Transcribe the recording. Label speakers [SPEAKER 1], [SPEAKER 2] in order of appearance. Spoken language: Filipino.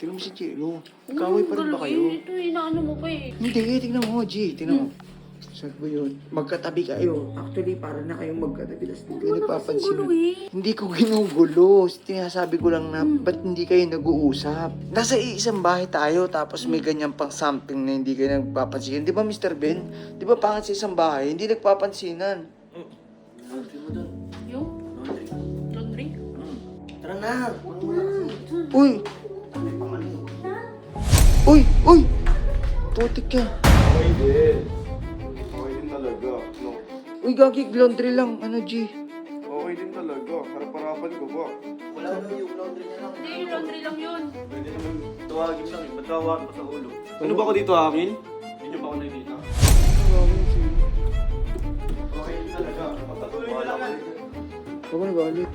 [SPEAKER 1] Tingnan mo si Jello. Kaway pa rin ba kayo?
[SPEAKER 2] Ito, inaano mo pa eh.
[SPEAKER 1] Hindi, tingnan mo, G. Tingnan mo. Sabi ko yun, magkatabi kayo. Actually, para na kayong magkatabi. Tapos hindi kayo nagpapansin. Hindi ko ginugulo. Tinasabi ko lang na, ba't hindi kayo nag-uusap? Nasa iisang bahay tayo, tapos may ganyan pang something na hindi kayo nagpapansin. Di ba, Mr. Ben? Di ba pangit sa isang bahay? Hindi nagpapansinan.
[SPEAKER 3] Laundry mo dun.
[SPEAKER 2] Yung?
[SPEAKER 3] Laundry.
[SPEAKER 2] Laundry?
[SPEAKER 3] Tara na. Ano mo na kasi?
[SPEAKER 1] Uy!
[SPEAKER 3] May pangalan.
[SPEAKER 1] Uy! Uy! Putik ka.
[SPEAKER 4] Okay din. Okay din talaga. No.
[SPEAKER 1] Uy, gagi, laundry lang. Ano, G?
[SPEAKER 4] Okay din talaga. Harap-harapan ko ba?
[SPEAKER 3] Wala na yung laundry niya lang.
[SPEAKER 2] Hindi, yung laundry lang yun.
[SPEAKER 4] Pwede naman tawagin lang eh. Ba't tawagan pa sa ulo? Ano ba ako dito hangin? Hindi niyo ba ako nakikita? Okay din talaga. Pagpatuloy na lang yan.
[SPEAKER 1] Huwag mo nagalit.